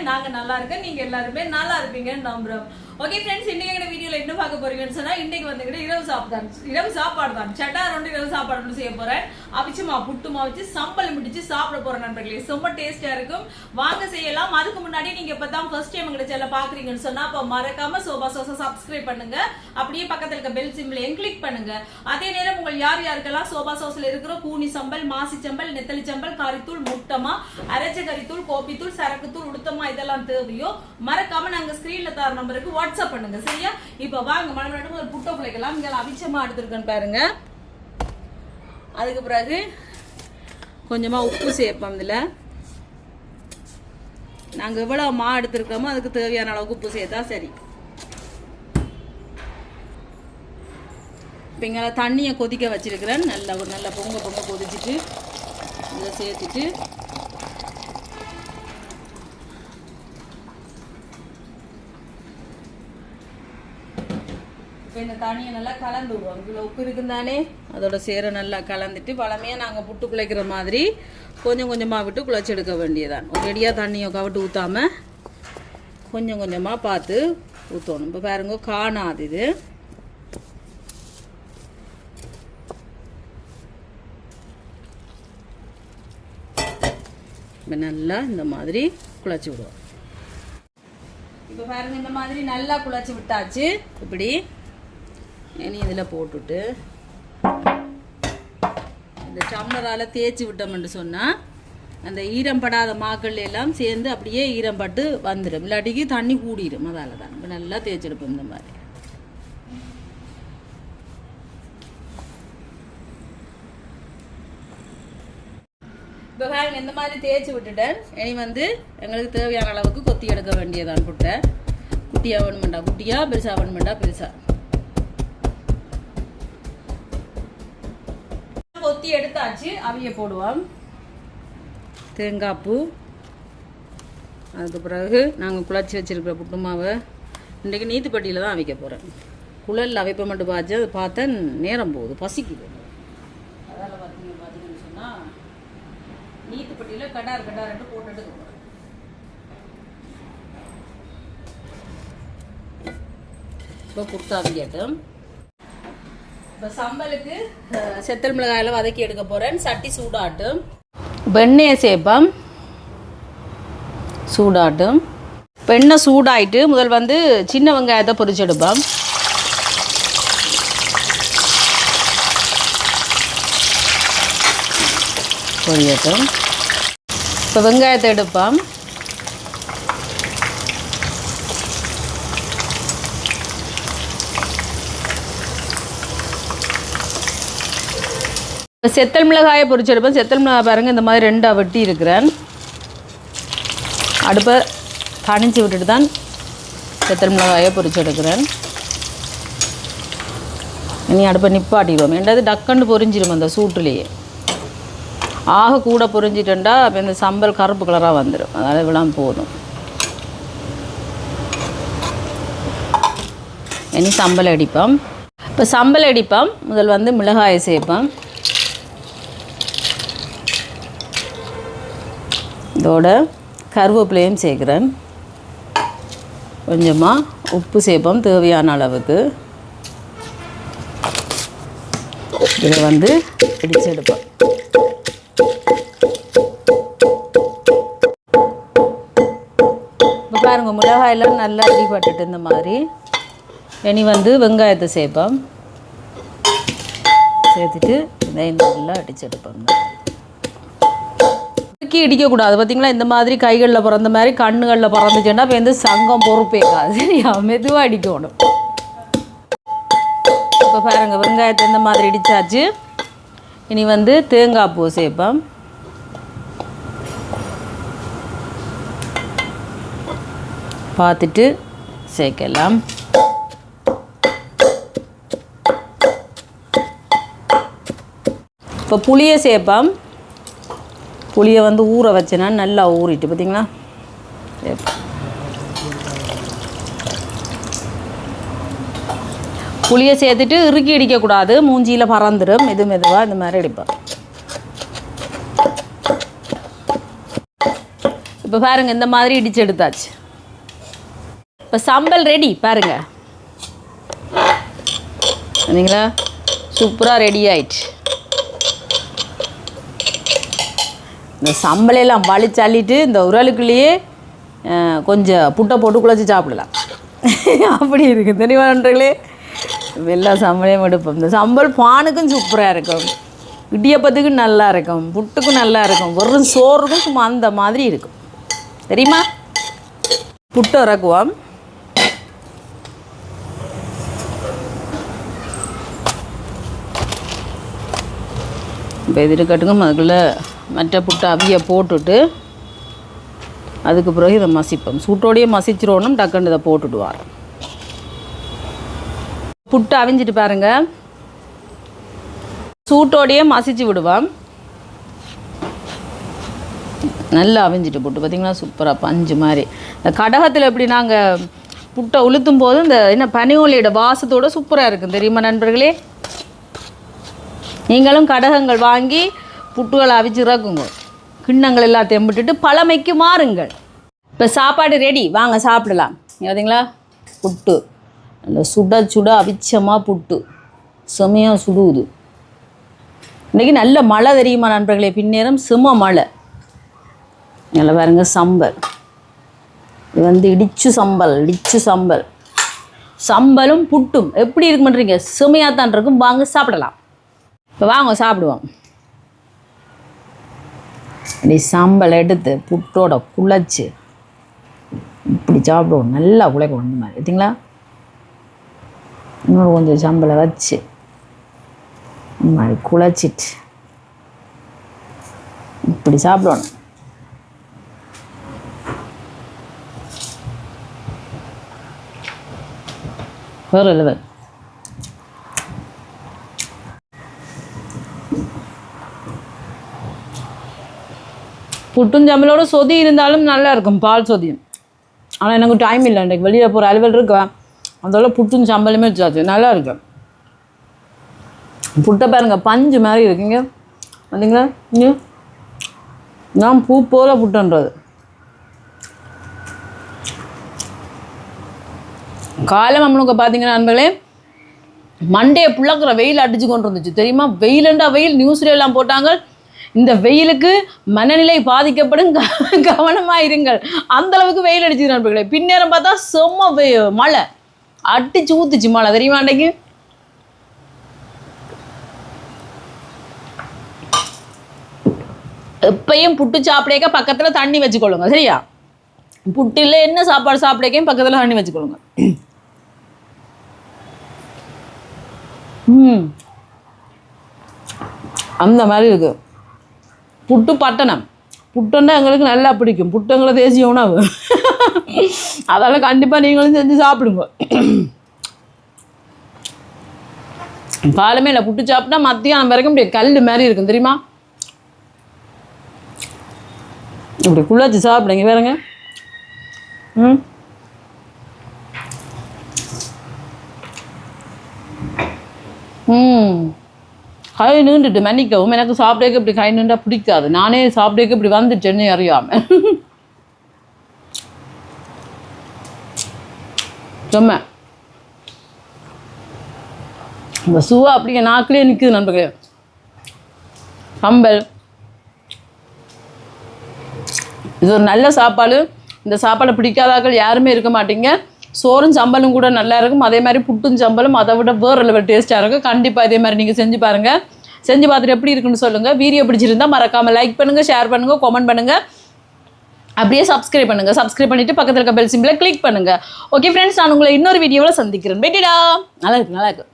நாங்க நல்லா இருக்கோம், நீங்க எல்லாருமே நல்லா இருப்பீங்கன்னு நம்புறோம். ஓகே ஃப்ரெண்ட்ஸ், இன்னைக்கு வீடியோல என்ன பார்க்க போறீங்கன்னு சொன்னா, இன்னைக்கு வந்துட்டு இரவு சாப்பாடு தான் சட்டா ரெண்டு இரவு சாப்பாடு செய்ய போறேன். அவிச்சுமா புட்டுமா வச்சு சம்பளம் முடிச்சு சாப்பிட போறேன் நண்பர்களே. ரொம்ப டேஸ்டா இருக்கும், வாங்க செய்யலாம். அதுக்கு முன்னாடி நீங்க இப்பதான் ஃபர்ஸ்ட் டைம் எங்க சேனலை பாக்குறீங்கன்னு சொன்னா அப்ப மறக்காம சோபா சோசா சப்ஸ்கிரைப் பண்ணுங்க. அப்படியே பக்கத்துல இருக்க பெல் சிம்பிளையும் கிளிக் பண்ணுங்க. அதே நேரம் உங்கள் யார் யாருக்கெல்லாம் சோபா சோஸ்ல இருக்கிற கூனி சம்பல், மாசி சம்பல், நெத்தலி சம்பல், கறித்தூள், முட்டமா, அரைச்ச கறித்தூள், கோப்பித்தூள், சரக்குத்தூள், உளுத்தமா இதெல்லாம் தேவையோ மறக்காம நாங்க ஸ்கிரீன்ல தர நம்பருக்கு வாட்ஸ்அப் பண்ணுங்க. சரியா? இப்ப வாங்க மறுபடியும் ஒரு புட்டை பிள்ளைக்கலாம். இங்க அவிச்சமா எடுத்துருக்கேன்னு பாருங்க. அதுக்கு பிறகு கொஞ்சமா உப்பு சேர்ப்போம். இதுல நாங்க எவ்வளவு மா எடுத்திருக்கோமோ அதுக்கு தேவையான அளவுக்கு உப்பு சேர்த்தா சரி. இப்போ இங்கே தண்ணியை கொதிக்க வச்சிருக்கிறேன். நல்லா பொங்க கொதிச்சுட்டு இதில் சேர்த்துட்டு இப்போ இந்த தண்ணியை நல்லா கலந்து விடுவோம். இதில் உப்பு இருக்குந்தானே அதோட சேர நல்லா கலந்துட்டு பழமையாக நாங்கள் புட்டு குழைக்கிற மாதிரி கொஞ்சம் கொஞ்சமாக விட்டு குழைச்சி எடுக்க வேண்டியதான். ஒரேடியாக தண்ணியை கவிட்டு ஊற்றாமல் கொஞ்சம் கொஞ்சமாக பார்த்து ஊற்றணும். இப்போ பாருங்க காணாது இது. நல்லா இந்த மாதிரி குழச்சி விடுவோம். இப்போ பாருங்க இந்த மாதிரி நல்லா குழச்சி விட்டாச்சு. இப்படி இனி இதில் போட்டுட்டு இந்த டம்ளரால் தேய்ச்சி விட்டோம்னு சொன்னால் அந்த ஈரம் படாத மாக்கள் எல்லாம் சேர்ந்து அப்படியே ஈரம் பட்டு வந்துடும். இல்லாட்டிக்கு தண்ணி கூடிடும். அதால தான் இப்போ நல்லா தேய்ச்செடுப்போம் இந்த மாதிரி. இப்போ பாருங்க இந்த மாதிரி தேய்ச்சி விட்டுட்டேன். இனி வந்து எங்களுக்கு தேவையான அளவுக்கு கொத்தி எடுக்க வேண்டியதான். புட்டை குட்டியாக வேணுமெண்டா குட்டியாக, பெருசாக வேணுமெண்டா பெருசாக கொத்தி எடுத்தாச்சு. அவிய போடுவோம். தேங்காய் பூ, அதுக்கு பிறகு நாங்கள் குழச்சி வச்சிருக்கிற புட்டு மாவை இன்றைக்கு நீத்துப்பட்டியில் தான் அவிக்க போகிறேன். குழலில் அவைப்ப மட்டும் பார்த்து அது பார்த்தேன் நேரம் போகுது, பசிக்குது. அதால் பார்த்தீங்கன்னு சொன்னால் நீத்துப்பட்டியில் கடார் போட்டுட்டு போகிறேன். இப்போ புட்டாவியாட்டும். இப்போ சம்பலுக்கு செத்தல் மிளகாயில் வதக்கி எடுக்க போகிறேன். சட்டி சூடாட்டும். வெண்ணெயை சேர்ப்போம். சூடாட்டும். வெண்ணெய் சூடாயிட்டு முதல் வந்து சின்ன வெங்காயத்தை பொரிச்செடுப்போம். பொரியட்டும். இப்போ வெங்காயத்தை எடுப்போம். செத்தல் மிளகாயை பொரிச்செடுப்பேன். செத்தல் மிளகாய் பாருங்கள் இந்த மாதிரி ரெண்டாக வெட்டி இருக்கிறேன். அடுப்பை தணிச்சு விட்டுட்டு தான் செத்தல் மிளகாயை பொரிச்செடுக்கிறேன். இனி அடுப்பை நிப்பாட்டிடுவோம். ரெண்டாவது டக்குன்னு பொரிஞ்சிடும் அந்த சூட்டுலேயே. ஆக கூட பொரிஞ்சிட்டா அப்போ இந்த சம்பல் கருப்பு கலராக வந்துடும். அதனால் இவ்வளோ போதும். இனி சம்பல் அடிப்போம். இப்போ சம்பல் அடிப்போம். முதல் வந்து மிளகாயை சேர்ப்போம். இதோட கருவேப்பிலையும் சேர்க்குறேன். கொஞ்சமாக உப்பு சேர்ப்போம் தேவையான அளவுக்கு. இதை வந்து இடிச்சு எடுப்போம். இப்போ பாருங்கள் மிளகாயெல்லாம் நல்லா அடிபட்டுட்டு இந்த மாதிரி. இனி வந்து வெங்காயத்தை சேர்ப்போம். சேர்த்துட்டு இதை நல்லா அடிச்சு எடுப்போம். இடிக்கக்கூடாது. பார்த்தீங்களா இந்த மாதிரி கைகளில் பிறந்த மாதிரி கண்ணுகளில் பிறந்துச்சுன்னா இப்போ வந்து சங்கம் பொறுப்பேக்காது. சரியா? மெதுவாக அடிக்கணும். இப்போ பாருங்கள் வெங்காயத்தை இந்த மாதிரி இடித்தாச்சு. இனி வந்து தேங்காய் பூ சேர்ப்போம். பார்த்துட்டு சேர்க்கலாம். இப்போ புளியை சேர்ப்போம். புளியை வந்து ஊற வச்சேன்னா நல்லா ஊறிட்டு பார்த்தீங்களா. புளியை சேர்த்துட்டு இறுக்கி அடிக்கக்கூடாது, மூஞ்சியில் பறந்துடும். மெதுவாக இந்த மாதிரி அடிப்போம். இப்போ பாருங்கள் இந்த மாதிரி இடித்து எடுத்தாச்சு. இப்போ சம்பல் ரெடி பாருங்கள். சரிங்களா, சூப்பராக ரெடி ஆயிடுச்சு. இந்த சம்பளையெல்லாம் வலிச்சு அள்ளிட்டு இந்த உரலுக்குள்ளேயே கொஞ்சம் புட்டை போட்டு குழச்சி சாப்பிடலாம். அப்படி இருக்குது தெரியுமான்றங்களே. எல்லா சம்பளையும் எடுப்போம். இந்த சம்பல் பானுக்கும் சூப்பராக இருக்கும், இடியப்பத்துக்கும் நல்லா இருக்கும், புட்டுக்கும் நல்லா இருக்கும், வெறும் சோறுக்கும் சும்மா அந்த மாதிரி இருக்கும் தெரியுமா. புட்டு இறக்குவோம். இப்போ இது இருக்கட்டுங்க. அதுக்குள்ளே மற்ற புட்டு அவிய போட்டுட்டு அதுக்கு பிறகு இதை மசிப்போம். சூட்டோடையே மசிச்சிரோணும். டக்குன்னு இதை போட்டுடுவார். புட்டு அவிஞ்சிட்டு பாருங்கள். சூட்டோடையே மசிச்சு விடுவோம். நல்லா அவிஞ்சிட்டு புட்டு பார்த்திங்கன்னா சூப்பராக பஞ்சு மாதிரி. இந்த கடகத்தில் எப்படி நாங்கள் புட்டை உளுத்தும் போது இந்த என்ன பனியோலியோட வாசத்தோடு சூப்பராக இருக்கும் தெரியுமா நண்பர்களே. நீங்களும் கடகங்கள் வாங்கி புட்டுகளை அவிச்சு இறக்குங்க. கிண்ணங்கள் எல்லாத்தையும் விட்டுட்டு பழமைக்கு மாறுங்கள். இப்போ சாப்பாடு ரெடி, வாங்க சாப்பிடலாம். பார்த்தீங்களா புட்டு நல்ல சுட சுட அவிச்சமாக புட்டு செமையாக சுடுவது. இன்றைக்கி நல்ல மழை தெரியுமா நண்பர்களே. பின்னேரம் செம மழை. நல்லா பாருங்க சம்பல். இது இடிச்சு சம்பல். சம்பலும் புட்டும் எப்படி இருக்கு பண்ணுறீங்க, செமையாக தான் இருக்கும். வாங்க சாப்பிடலாம். இப்போ வாங்க சாப்பிடுவோம். இப்படி சம்பல் எடுத்து புட்டோட குழச்சி இப்படி சாப்பிடுவோம். நல்லா குழைக்கும் இந்த மாதிரி பார்த்தீங்களா. இன்னொரு கொஞ்சம் சம்பளை வச்சு இந்த மாதிரி குழச்சிட்டு இப்படி சாப்பிடணும். வேறு லெவல். புட்டும் சம்பளோட சொதி இருந்தாலும் நல்லா இருக்கும், பால் சொதியும். ஆனால் எனக்கு டைம் இல்லை, இன்றைக்கு வெளியில் போகிற அலுவல் இருக்கா, அதோட புட்டும் சம்பளமே வச்சாச்சு. நல்லா இருக்கும். புட்டை பாருங்க பஞ்சு மாதிரி இருக்குங்க பார்த்தீங்களா. இங்கே நான் பூ போல புட்டுன்றது. காலம் நம்மளுக்கு பார்த்தீங்கன்னா நண்பர்களே மண்டையை புள்ளக்கிற வெயில் அடிச்சு கொண்டு இருந்துச்சு தெரியுமா. வெயிலண்டா வெயில் நியூஸ்ல எல்லாம் போட்டாங்க. இந்த வெயிலுக்கு மனநிலை பாதிக்கப்படும், கவனமாக இருங்கள். அந்தளவுக்கு வெயில் அடிச்சுது நண்பர்களே. பின்னேரம் பார்த்தா செம்ம மழை அடிச்சு ஊத்துச்சு மழை தெரியுமா. அன்றைக்கு எப்பயும் புட்டு சாப்பிடக்க பக்கத்தில் தண்ணி வச்சுக்கொள்ளுங்க சரியா. புட்டில் என்ன சாப்பாடு சாப்பிடக்கையும் பக்கத்தில் தண்ணி வச்சுக்கொள்ளுங்க. அந்த மாதிரி இருக்கு. புட்டு பட்டணம் புட்டுன்னா எங்களுக்கு நல்லா பிடிக்கும். புட்டு எங்களை தேசிய உணவு. அதால் கண்டிப்பாக நீங்களும் செஞ்சு சாப்பிடுங்க. காலமே இல்லை புட்டு சாப்பிட்டா மத்தியானம் வரைக்கும் இப்படி கல் மாதிரி இருக்கும் தெரியுமா. இப்படி குழச்சி சாப்பிடுங்க வேறுங்க. கை நீண்டுட்டு மன்னிக்கவும், எனக்கு சாப்பிடக்க இப்படி கை நீண்டா பிடிக்காது. நானே சாப்பிடக்க இப்படி வந்துட்டேன்னு அறியாமல் சும்மா இந்த சுவா அப்படியே நாக்கிலே நிற்குது நண்பர்களே. சம்பல் இது ஒரு நல்ல சாப்பாடு. இந்த சாப்பாடை பிடிக்காதாக்கள் யாருமே இருக்க மாட்டீங்க. சோறும் சம்பலும் கூட நல்லா இருக்கும். அதே மாதிரி புட்டும் சம்பலும் அதை விட வேறு லெவல் டேஸ்ட்டாக இருக்கும். கண்டிப்பாக இதே மாதிரி நீங்கள் செஞ்சு பாருங்கள். செஞ்சு பார்த்துட்டு எப்படி இருக்குன்னு சொல்லுங்கள். வீடியோ பிடிச்சிருந்தா மறக்காமல் லைக் பண்ணுங்கள், ஷேர் பண்ணுங்கள், கமெண்ட் பண்ணுங்கள். அப்படியே சப்ஸ்கிரைப் பண்ணுங்கள். சப்ஸ்கிரைப் பண்ணிவிட்டு பக்கத்தில் இருக்க பெல் சிம்பிளை கிளிக் பண்ணுங்கள். ஓகே ஃப்ரெண்ட்ஸ், நான் உங்களை இன்னொரு வீடியோவில் சந்திக்கிறேன். வெட்டிடா நல்லா இருக்கு.